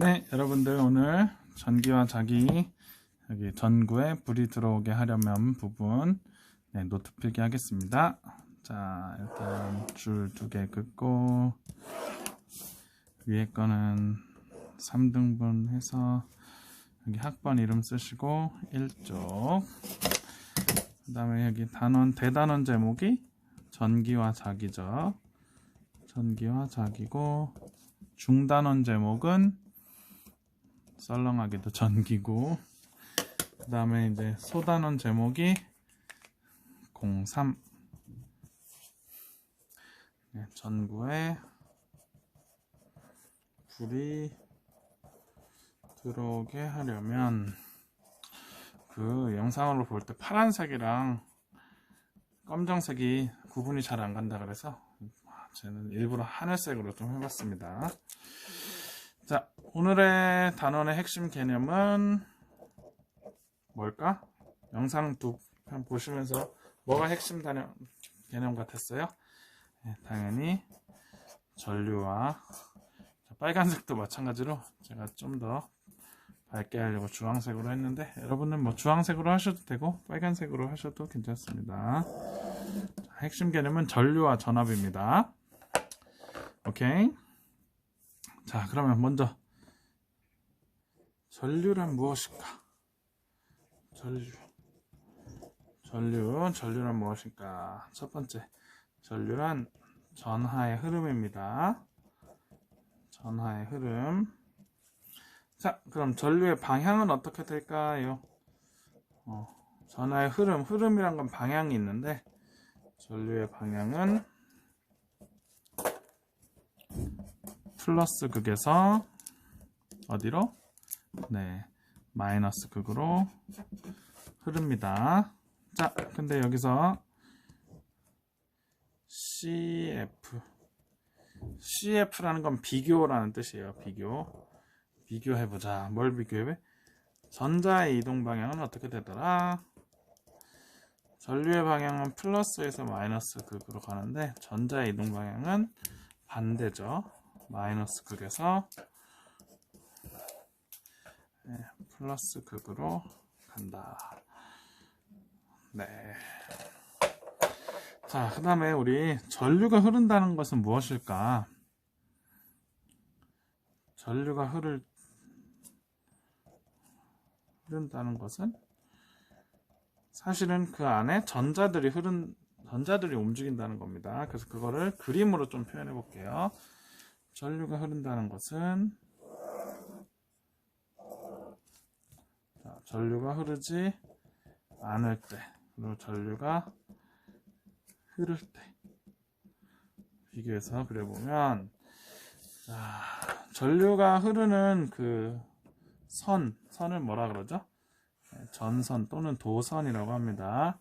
네, 여러분들 오늘 전기와 자기 여기 전구에 불이 들어오게 하려면 부분 노트 필기 하겠습니다. 자, 일단 줄 2개 긋고 위에 거는 3등분 해서 여기 학번 이름 쓰시고 1쪽, 그 다음에 여기 대단원 제목이 전기와 자기죠. 전기와 자기고, 중단원 제목은 썰렁하게도 전기고, 그 다음에 이제 소단원 제목이 03. 전구에 불이 들어오게 하려면 그 영상으로 볼 때 파란색이랑 검정색이 구분이 잘 안 간다 그래서 저는 일부러 하늘색으로 좀 해봤습니다. 자, 오늘의 단원의 핵심 개념은 뭘까? 영상 두 편 보시면서 뭐가 핵심 개념 같았어요? 네, 당연히 전류와, 빨간색도 마찬가지로 제가 좀 더 밝게 하려고 주황색으로 했는데, 여러분은 뭐 주황색으로 하셔도 되고 빨간색으로 하셔도 괜찮습니다. 자, 핵심 개념은 전류와 전압입니다. 오케이. 자, 그러면 먼저 전류란 무엇일까? 전류란 무엇일까? 첫 번째, 전류란 전하의 흐름입니다. 전하의 흐름. 자, 그럼 전류의 방향은 어떻게 될까요? 전하의 흐름이란 건 방향이 있는데, 전류의 방향은 플러스 극에서 어디로? 네, 마이너스 극으로 흐릅니다. 자, 근데 여기서 CF라는 건 비교라는 뜻이에요. 비교해보자. 뭘 비교해? 전자의 이동 방향은 어떻게 되더라? 전류의 방향은 플러스에서 마이너스 극으로 가는데, 전자의 이동 방향은 반대죠. 마이너스 극에서 플러스 극으로 간다. 네. 자, 그 다음에 우리 전류가 흐른다는 것은 무엇일까? 전류가 흐른다는 것은 사실은 그 안에 전자들이 움직인다는 겁니다. 그래서 그거를 그림으로 좀 표현해 볼게요. 전류가 흐른다는 것은, 자, 전류가 흐르지 않을 때, 그리고 전류가 흐를 때 비교해서 그려보면, 자, 전류가 흐르는 그 선을 뭐라 그러죠? 전선 또는 도선이라고 합니다.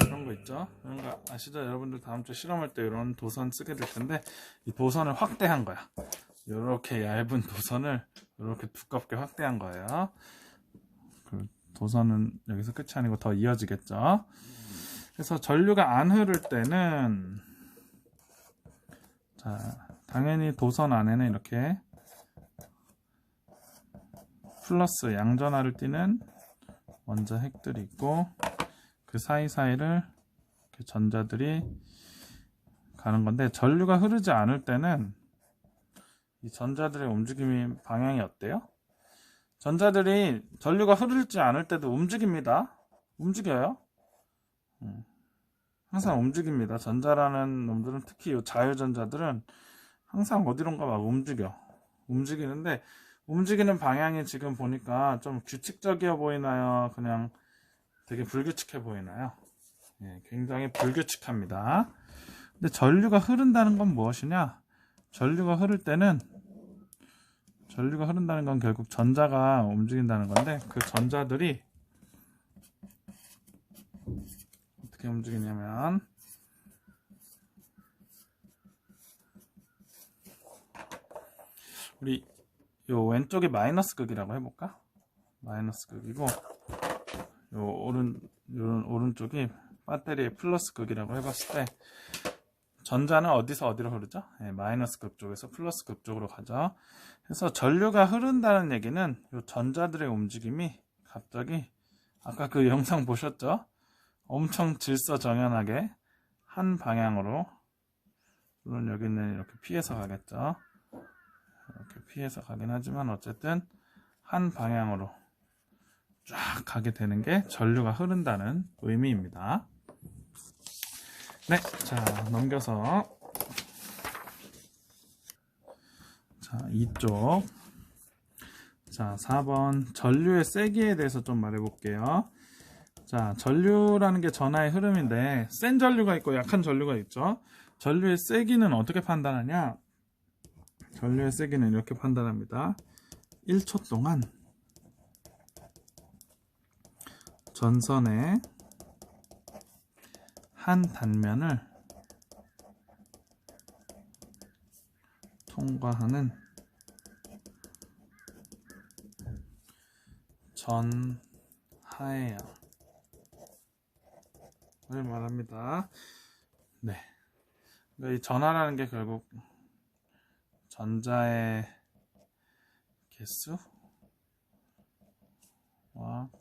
이런 거 있죠? 이런 거 아시죠? 여러분들 다음 주 실험할 때 이런 도선 쓰게 될 텐데, 이 도선을 확대한 거야. 이렇게 얇은 도선을 이렇게 두껍게 확대한 거예요. 그 도선은 여기서 끝이 아니고 더 이어지겠죠. 그래서 전류가 안 흐를 때는, 자, 당연히 도선 안에는 이렇게 플러스 양전하를 띠는 원자 핵들이 있고, 그 사이사이를 이렇게 전자들이 가는 건데, 전류가 흐르지 않을 때는 이 전자들의 움직임이 방향이 어때요? 전류가 흐르지 않을 때도 움직여요. 항상 움직입니다. 전자라는 놈들은, 특히 이 자유전자들은 항상 어디론가 막 움직이는데, 움직이는 방향이 지금 보니까 좀 규칙적이어 보이나요? 그냥 되게 불규칙해 보이나요? 굉장히 불규칙합니다. 근데 전류가 흐른다는 건 무엇이냐? 전류가 흐른다는 건 결국 전자가 움직인다는 건데, 그 전자들이 어떻게 움직이냐면, 우리 요 왼쪽이 마이너스 극이라고 해볼까? 마이너스 극이고, 요 오른쪽이 배터리의 플러스 극이라고 해봤을 때, 전자는 어디서 어디로 흐르죠? 네, 마이너스 극 쪽에서 플러스 극 쪽으로 가죠. 그래서 전류가 흐른다는 얘기는 이 전자들의 움직임이 갑자기 아까 그 영상 보셨죠? 엄청 질서정연하게 한 방향으로, 물론 여기는 이렇게 피해서 가겠죠. 이렇게 피해서 가긴 하지만 어쨌든 한 방향으로 쫙 가게 되는 게 전류가 흐른다는 의미입니다. 네, 자, 넘겨서 자, 이쪽. 자, 4번 전류의 세기에 대해서 좀 말해 볼게요. 자, 전류라는 게 전하의 흐름인데 센 전류가 있고 약한 전류가 있죠. 전류의 세기는 어떻게 판단하냐? 전류의 세기는 이렇게 판단합니다. 1초 동안 전선의 한 단면을 통과하는 전하의 양을 말합니다. 네. 그러니까 이 전하라는 게 결국 전자의 개수와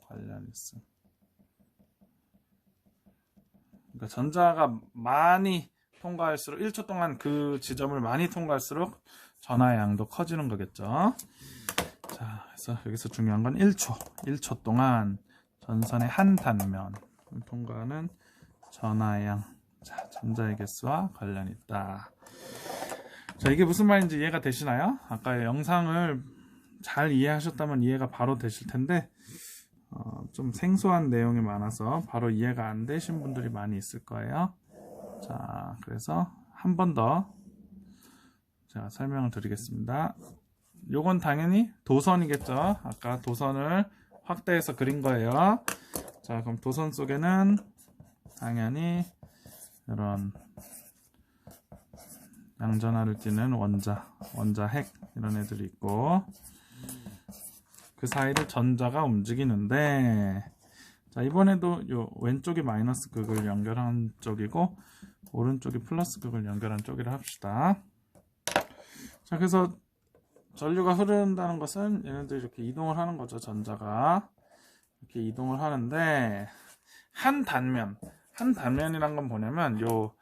관련이 있음. 그러니까 전자가 많이 통과할수록 1초 동안 그 지점을 많이 통과할수록 전하의 양도 커지는 거겠죠. 자, 그래서 여기서 중요한 건 1초 동안 전선의 한 단면을 통과하는 전하의 양. 자, 전자의 개수와 관련이 있다. 자, 이게 무슨 말인지 이해가 되시나요? 아까 영상을 잘 이해하셨다면 이해가 바로 되실 텐데 좀 생소한 내용이 많아서 바로 이해가 안 되신 분들이 많이 있을 거예요. 자, 그래서 한 번 더 제가 설명을 드리겠습니다. 요건 당연히 도선이겠죠. 아까 도선을 확대해서 그린 거예요. 자, 그럼 도선 속에는 당연히 이런 양전하를 띠는 원자, 핵 이런 애들이 있고 그 사이를 전자가 움직이는데, 자, 이번에도 요 왼쪽이 마이너스 극을 연결한 쪽이고 오른쪽이 플러스 극을 연결한 쪽이라 합시다. 자, 그래서 전류가 흐른다는 것은 얘네들이 이렇게 이동을 하는 거죠. 전자가 이렇게 이동을 하는데 한 단면이란 건 뭐냐면 요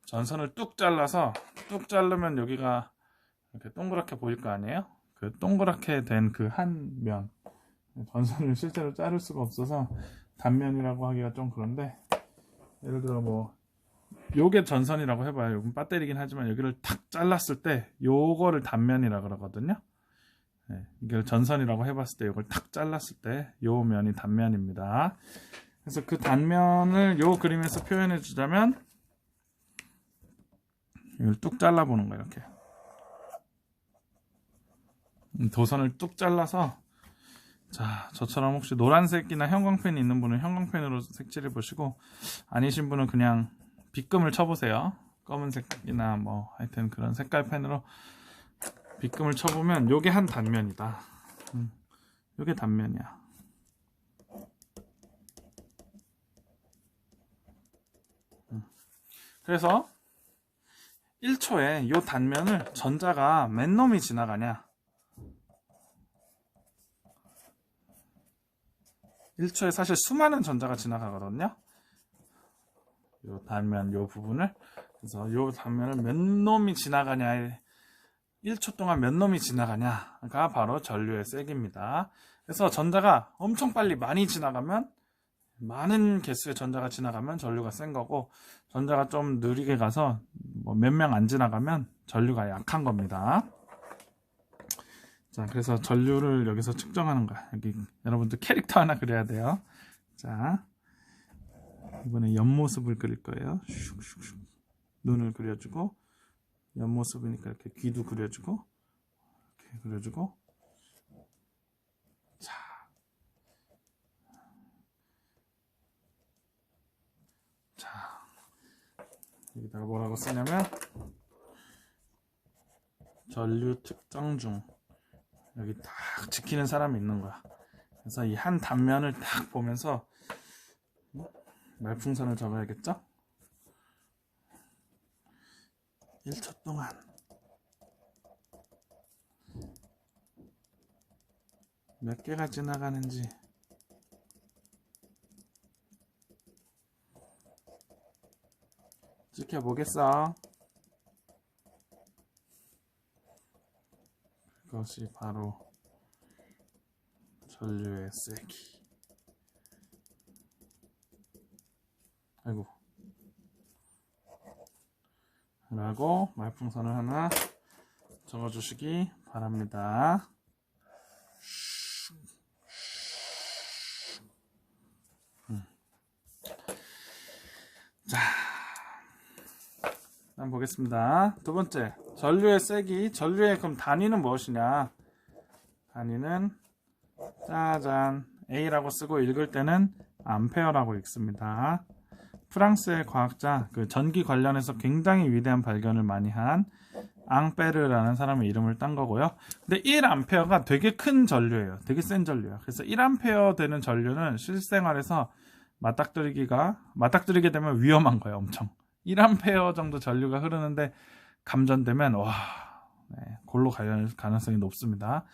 전선을 뚝 자르면 여기가 이렇게 동그랗게 보일 거 아니에요? 그 동그랗게 된 그 한 면, 전선을 실제로 자를 수가 없어서 단면이라고 하기가 좀 그런데, 예를 들어 뭐 요게 전선이라고 해봐요. 요건 배터리긴 하지만 여기를 탁 잘랐을 때 요거를 단면이라 그러거든요. 네, 이걸 전선이라고 해봤을 때 요걸 탁 잘랐을 때 요 면이 단면입니다. 그래서 그 단면을 요 그림에서 표현해 주자면 이걸 뚝 잘라보는 거예요. 이렇게 도선을 뚝 잘라서, 자, 저처럼 혹시 노란색이나 형광펜이 있는 분은 형광펜으로 색칠해 보시고 아니신 분은 그냥 빗금을 쳐보세요. 검은색이나 뭐 하여튼 그런 색깔 펜으로 빗금을 쳐보면 요게 한 단면이다. 요게 단면이야. 그래서 1초에 요 단면을 전자가 몇 놈이 지나가냐, 1초에 사실 수많은 전자가 지나가거든요. 요 단면 요 부분을. 그래서 요 단면을 몇 놈이 지나가냐, 1초 동안 몇 놈이 지나가냐가 바로 전류의 세기입니다. 그래서 전자가 엄청 빨리 많이 지나가면, 많은 개수의 전자가 지나가면 전류가 센 거고, 전자가 좀 느리게 가서 뭐 몇 명 안 지나가면 전류가 약한 겁니다. 자, 그래서 전류를 여기서 측정하는 거야. 여기 여러분들 캐릭터 하나 그려야 돼요. 자, 이번에 옆모습을 그릴 거예요. 슉슉슉. 눈을 그려주고, 옆모습이니까 이렇게 귀도 그려주고, 이렇게 그려주고. 자, 여기다가 뭐라고 쓰냐면 전류 특정 중, 여기 딱 지키는 사람이 있는 거야. 그래서 이 한 단면을 딱 보면서 말풍선을 적어야겠죠? 1초 동안 몇 개가 지나가는지 지켜보겠어. 그것이 바로 전류의 세기. 아이고. 라고 말풍선을 하나 적어주시기 바랍니다. 자, 한번 보겠습니다. 두 번째, 전류의 세기. 전류의 그럼 단위는 무엇이냐? 단위는 짜잔, A라고 쓰고 읽을 때는 암페어라고 읽습니다. 프랑스의 과학자, 그 전기 관련해서 굉장히 위대한 발견을 많이 한 앙페르라는 사람의 이름을 딴 거고요. 근데 1암페어가 되게 큰 전류예요. 되게 센 전류예요. 그래서 1암페어 되는 전류는 실생활에서 맞닥뜨리게 되면 위험한 거예요. 엄청. 1암페어 정도 전류가 흐르는데 감전되면 골로 갈 가능성이 높습니다.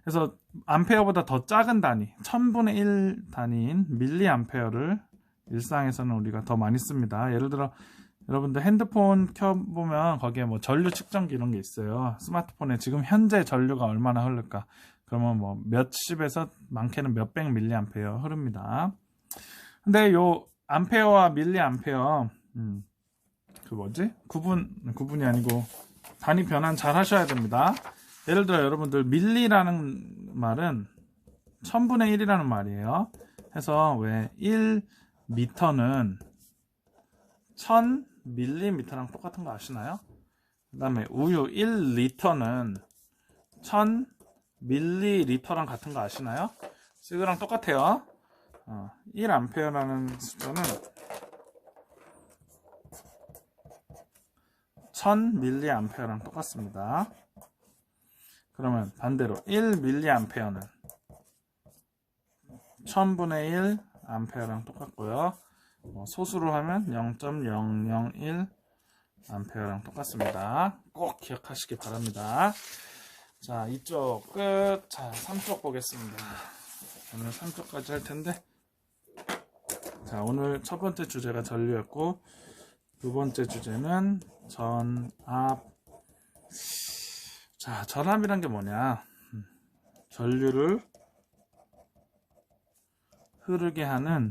그래서 암페어보다 더 작은 단위, 1000분의 1 단위인 밀리암페어를 일상에서는 우리가 더 많이 씁니다. 예를 들어 여러분들 핸드폰 켜보면 거기에 뭐 전류 측정기 이런 게 있어요. 스마트폰에 지금 현재 전류가 얼마나 흐를까? 그러면 뭐 몇십에서 많게는 몇백 밀리암페어 흐릅니다. 근데 요 암페어와 밀리암페어 그 뭐지? 구분이 아니고 단위 변환 잘 하셔야 됩니다. 예를 들어 여러분들 밀리라는 말은 1000분의 1이라는 말이에요. 해서 왜 1미터는 1000밀리미터랑 똑같은 거 아시나요? 그 다음에 우유 1리터는 1000밀리리터랑 같은 거 아시나요? 이거랑 똑같아요. 1암페어라는 숫자는 1000밀리암페어랑 똑같습니다. 그러면 반대로 1밀리암페어는 1000분의 1 암페어랑 똑같고요. 소수로 하면 0.001 암페어랑 똑같습니다. 꼭 기억하시기 바랍니다. 자, 이쪽 끝. 자, 3쪽 보겠습니다. 오늘 3쪽까지 할 텐데, 자, 오늘 첫 번째 주제가 전류였고, 두 번째 주제는 전압. 자, 전압이란 게 뭐냐? 전류를 흐르게 하는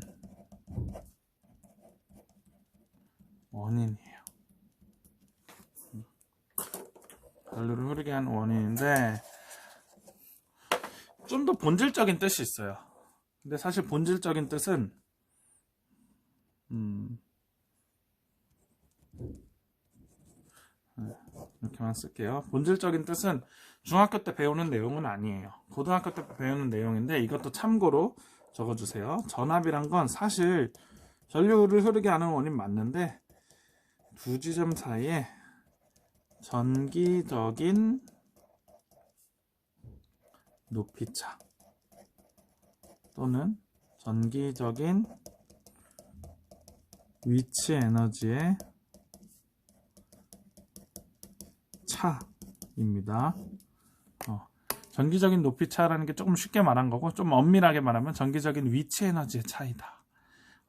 원인이에요. 전류를 흐르게 하는 원인인데 좀 더 본질적인 뜻이 있어요. 근데 사실 본질적인 뜻은 이렇게만 쓸게요. 본질적인 뜻은 중학교 때 배우는 내용은 아니에요. 고등학교 때 배우는 내용인데 이것도 참고로 적어주세요. 전압이란 건 사실 전류를 흐르게 하는 원인 맞는데 두 지점 사이에 전기적인 높이차 또는 전기적인 위치 에너지의 차입니다. 전기적인 높이차라는 게 조금 쉽게 말한 거고 좀 엄밀하게 말하면 전기적인 위치 에너지의 차이다.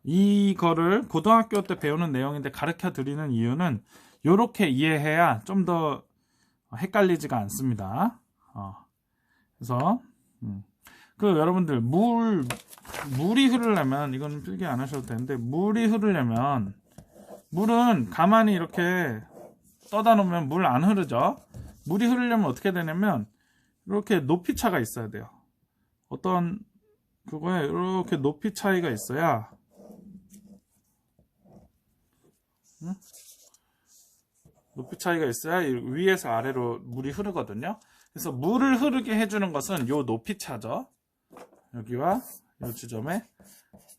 이거를 고등학교 때 배우는 내용인데 가르쳐 드리는 이유는 이렇게 이해해야 좀 더 헷갈리지가 않습니다. 그래서 여러분들 물이 흐르려면 이건 필기 안 하셔도 되는데 물이 흐르려면 물은 가만히 이렇게 떠다 놓으면 물 안 흐르죠. 물이 흐르려면 어떻게 되냐면 이렇게 높이 차가 있어야 돼요. 어떤 그거에 이렇게 높이 차이가 있어야 높이 차이가 있어야 위에서 아래로 물이 흐르거든요. 그래서 물을 흐르게 해주는 것은 요 높이 차죠. 여기와 요 지점에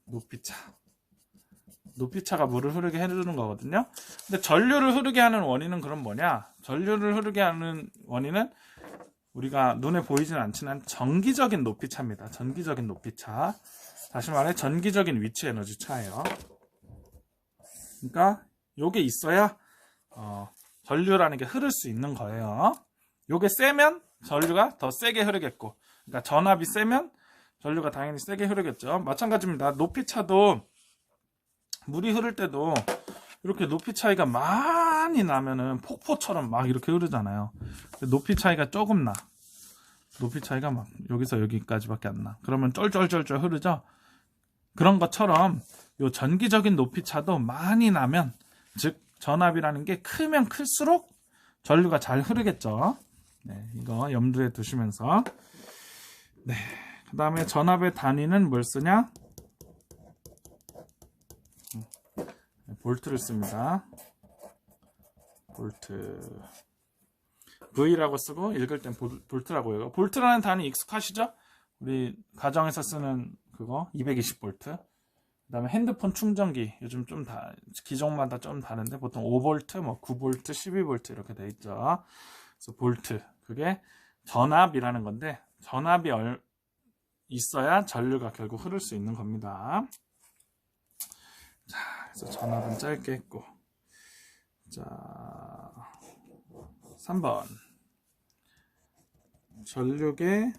높이 차. 높이 차가 물을 흐르게 해주는 거거든요. 근데 전류를 흐르게 하는 원인은 그럼 뭐냐? 전류를 흐르게 하는 원인은 우리가 눈에 보이진 않지만 전기적인 높이 차입니다. 전기적인 높이 차. 다시 말해 전기적인 위치 에너지 차예요. 그러니까 요게 있어야 전류라는 게 흐를 수 있는 거예요. 요게 세면 전류가 더 세게 흐르겠고, 그러니까 전압이 세면 전류가 당연히 세게 흐르겠죠. 마찬가지입니다. 높이 차도 물이 흐를 때도 이렇게 높이 차이가 많이 나면은 폭포처럼 막 이렇게 흐르잖아요. 높이 차이가 조금 나. 높이 차이가 막 여기서 여기까지밖에 안 나. 그러면 쩔쩔쩔쩔 흐르죠. 그런 것처럼 요 전기적인 높이 차도 많이 나면, 즉 전압이라는 게 크면 클수록 전류가 잘 흐르겠죠. 네, 이거 염두에 두시면서. 네, 그 다음에 전압의 단위는 뭘 쓰냐? 볼트를 씁니다. 볼트. V라고 쓰고 읽을 땐 볼트라고 해요. 볼트라는 단위 익숙하시죠? 우리 가정에서 쓰는 그거 220볼트. 그 다음에 핸드폰 충전기, 요즘 좀 기종마다 좀 다른데 보통 5볼트, 뭐 9볼트, 12볼트 이렇게 돼 있죠. 그래서 볼트, 그게 전압이라는 건데, 전압이 있어야 전류가 결국 흐를 수 있는 겁니다. 자, 그래서 전압은 짧게 했고, 자, 3번 전류계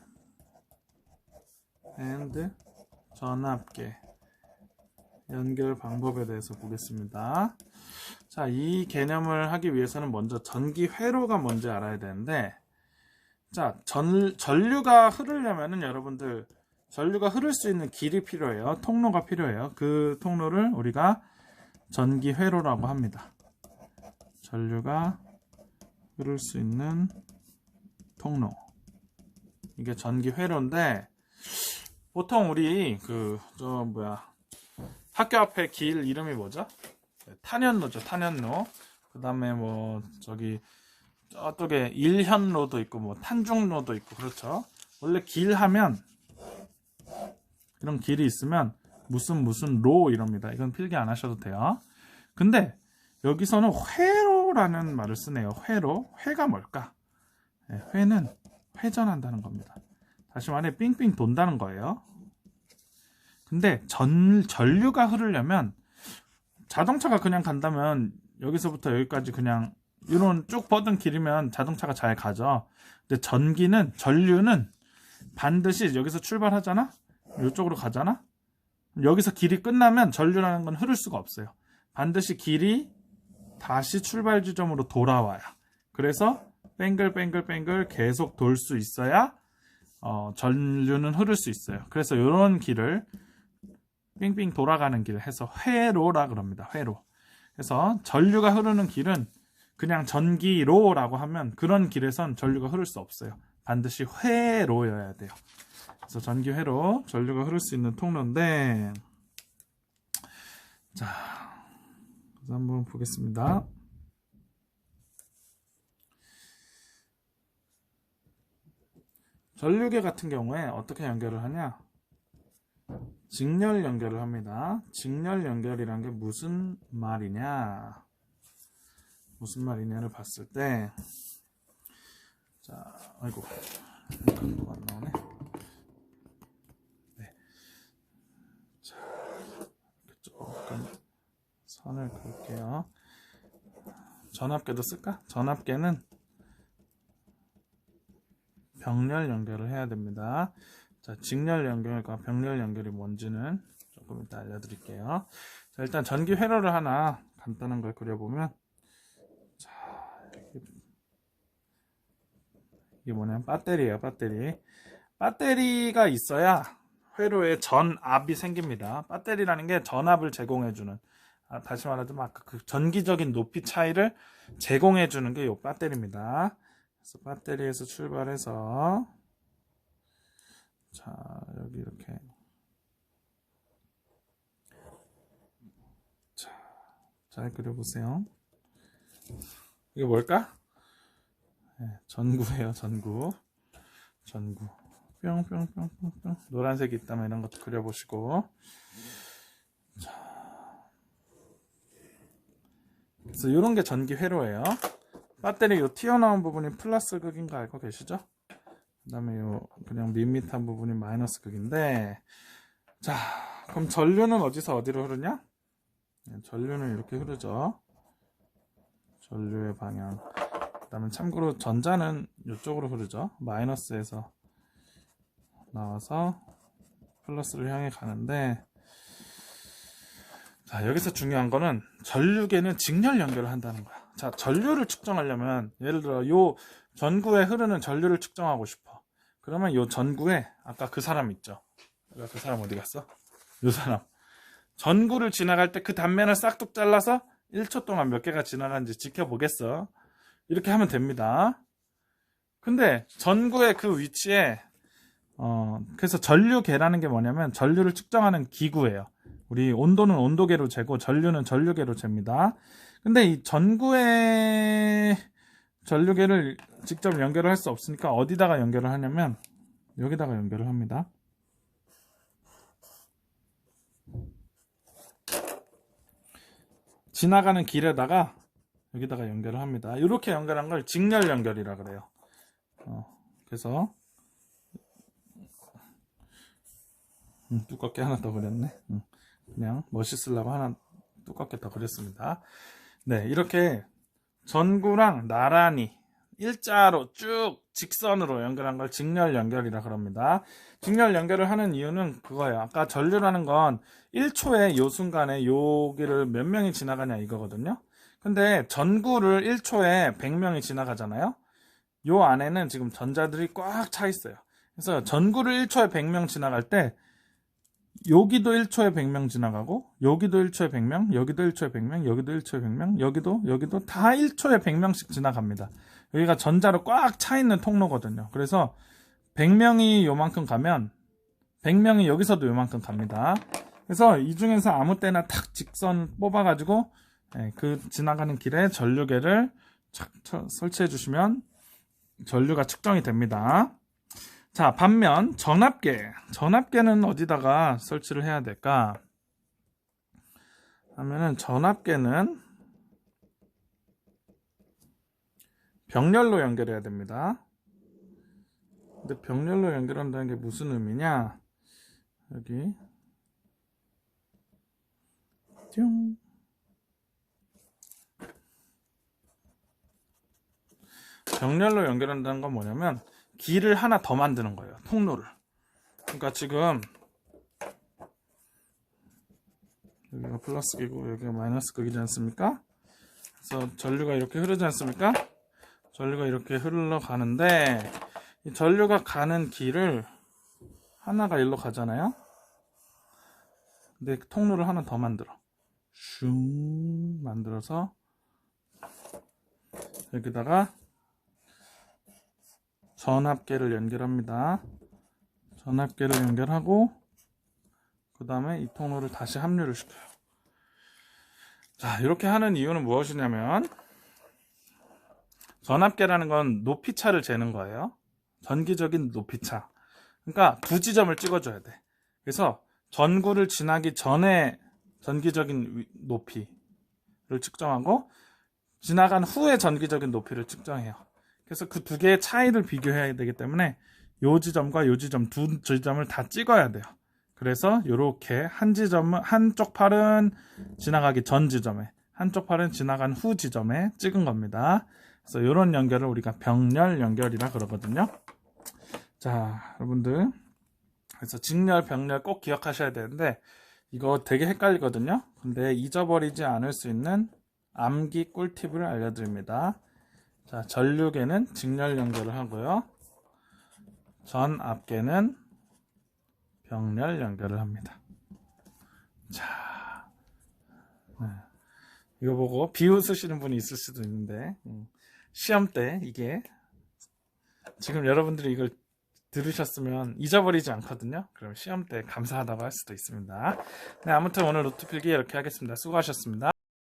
and 전압계 연결 방법에 대해서 보겠습니다. 자, 이 개념을 하기 위해서는 먼저 전기 회로가 뭔지 알아야 되는데, 자, 전류가 흐르려면은 여러분들 전류가 흐를 수 있는 길이 필요해요. 통로가 필요해요. 그 통로를 우리가 전기 회로라고 합니다. 전류가 흐를 수 있는 통로, 이게 전기 회로인데, 보통 우리 학교 앞에 길 이름이 뭐죠? 탄현로죠. 탄현로. 그 다음에 뭐 저쪽에 일현로도 있고 뭐 탄중로도 있고, 그렇죠. 원래 길 하면 이런 길이 있으면 무슨 로 이럽니다. 이건 필기 안 하셔도 돼요. 근데 여기서는 회로라는 말을 쓰네요. 회로. 회가 뭘까? 네, 회는 회전한다는 겁니다. 다시 말해 삥삥 돈다는 거예요. 근데 전류가 흐르려면, 자동차가 그냥 간다면 여기서부터 여기까지 그냥 이런 쭉 뻗은 길이면 자동차가 잘 가죠. 근데 전류는 반드시 여기서 출발하잖아? 이쪽으로 가잖아? 여기서 길이 끝나면 전류라는 건 흐를 수가 없어요. 반드시 길이 다시 출발 지점으로 돌아와요. 그래서 뱅글뱅글 계속 돌 수 있어야 전류는 흐를 수 있어요. 그래서 이런 길을 빙빙 돌아가는 길 해서 회로라 그럽니다. 회로. 그래서 전류가 흐르는 길은 그냥 전기로라고 하면 그런 길에선 전류가 흐를 수 없어요. 반드시 회로여야 돼요. 그래서 전기 회로, 전류가 흐를 수 있는 통로인데, 자, 그래서 한번 보겠습니다. 전류계 같은 경우에 어떻게 연결을 하냐? 직렬 연결을 합니다. 직렬 연결이란 게 무슨 말이냐? 무슨 말이냐를 봤을 때, 자, 아이고, 각도가 안 나오네. 네. 자, 조금 선을 그을게요. 전압계도 쓸까? 전압계는 병렬 연결을 해야 됩니다. 자, 직렬 연결과 병렬 연결이 뭔지는 조금 이따 알려드릴게요. 자, 일단 전기 회로를 하나 간단한 걸 그려보면, 자, 이게 뭐냐면 배터리예요. 배터리가 있어야 회로에 전압이 생깁니다. 배터리라는 게 전압을 제공해주는, 다시 말하자면 아까 그 전기적인 높이 차이를 제공해주는 게 이 배터리입니다. 그래서 배터리에서 출발해서, 자, 여기 이렇게, 자, 잘 그려보세요. 이게 뭘까? 네, 전구예요. 전구. 뿅뿅뿅뿅뿅. 노란색이 있다면 이런 것도 그려보시고. 자, 그래서 이런 게 전기 회로예요. 배터리 요 튀어나온 부분이 플러스 극인 거 알고 계시죠? 그 다음에 요 그냥 밋밋한 부분이 마이너스 극인데, 자, 그럼 전류는 어디서 어디로 흐르냐? 전류는 이렇게 흐르죠. 전류의 방향. 그 다음에 참고로 전자는 이쪽으로 흐르죠. 마이너스에서 나와서 플러스를 향해 가는데, 자, 여기서 중요한 거는 전류계는 직렬 연결을 한다는 거야. 자, 전류를 측정하려면 예를 들어 요 전구에 흐르는 전류를 측정하고 싶어. 그러면 요 전구에 아까 그 사람 있죠. 아까 그 사람 어디 갔어? 요 사람. 전구를 지나갈 때 그 단면을 싹둑 잘라서 1초 동안 몇 개가 지나가는지 지켜보겠어. 이렇게 하면 됩니다. 근데 전구의 그 위치에 그래서 전류계라는 게 뭐냐면 전류를 측정하는 기구예요. 우리 온도는 온도계로 재고 전류는 전류계로 잽니다. 근데 이 전구의 전류계를 직접 연결을 할 수 없으니까 어디다가 연결을 하냐면 여기다가 연결을 합니다. 지나가는 길에다가 여기다가 연결을 합니다. 이렇게 연결한 걸 직렬 연결이라 그래요. 그래서 두껍게 하나 더 그렸네. 그냥 멋있으려고 하나 두껍게 더 그렸습니다. 네, 이렇게 전구랑 나란히 일자로 쭉 직선으로 연결한 걸 직렬 연결이라 그럽니다. 직렬 연결을 하는 이유는 그거예요. 아까 전류라는 건 1초에 요 순간에 여기를 몇 명이 지나가냐 이거거든요. 근데 전구를 1초에 100명이 지나가잖아요. 요 안에는 지금 전자들이 꽉 차 있어요. 그래서 전구를 1초에 100명 지나갈 때 여기도 1초에 100명 지나가고 여기도 1초에 100명, 여기도 1초에 100명, 여기도 1초에 100명, 여기도 다 1초에 100명씩 지나갑니다. 여기가 전자로 꽉 차 있는 통로거든요. 그래서 100명이 요만큼 가면 100명이 여기서도 요만큼 갑니다. 그래서 이 중에서 아무 때나 탁 직선 뽑아가지고 그 지나가는 길에 전류계를 설치해 주시면 전류가 측정이 됩니다. 자, 반면 전압계는 어디다가 설치를 해야 될까 하면은 전압계는 병렬로 연결해야 됩니다. 근데 병렬로 연결한다는 게 무슨 의미냐? 여기 뿅. 병렬로 연결한다는 건 뭐냐면 길을 하나 더 만드는 거예요. 통로를. 그러니까 지금 여기가 플러스極이고 여기가 마이너스 극이지 않습니까? 그래서 전류가 이렇게 흐르지 않습니까? 전류가 이렇게 흘러가는데 이 전류가 가는 길을 하나가 일로 가잖아요. 근데 통로를 하나 더 만들어. 슝 만들어서 여기다가 전압계를 연결합니다. 전압계를 연결하고 그 다음에 이 통로를 다시 합류를 시켜요. 자, 이렇게 하는 이유는 무엇이냐면 전압계라는 건 높이차를 재는 거예요. 전기적인 높이차. 그러니까 두 지점을 찍어줘야 돼. 그래서 전구를 지나기 전에 전기적인 높이를 측정하고 지나간 후에 전기적인 높이를 측정해요. 그래서 그 두 개의 차이를 비교해야 되기 때문에 요 지점과 요 지점 두 지점을 다 찍어야 돼요. 그래서 이렇게 한 지점은 한쪽 팔은 지나가기 전 지점에 한쪽 팔은 지나간 후 지점에 찍은 겁니다. 그래서 이런 연결을 우리가 병렬 연결이라 그러거든요. 자, 여러분들 그래서 직렬, 병렬 꼭 기억하셔야 되는데 이거 되게 헷갈리거든요. 근데 잊어버리지 않을 수 있는 암기 꿀팁을 알려드립니다. 자, 전류계는 직렬 연결을 하고요. 전압계는 병렬 연결을 합니다. 자, 이거 보고 비웃으시는 분이 있을 수도 있는데 시험 때 이게 지금 여러분들이 이걸 들으셨으면 잊어버리지 않거든요. 그럼 시험 때 감사하다고 할 수도 있습니다. 네, 아무튼 오늘 노트 필기 이렇게 하겠습니다. 수고하셨습니다.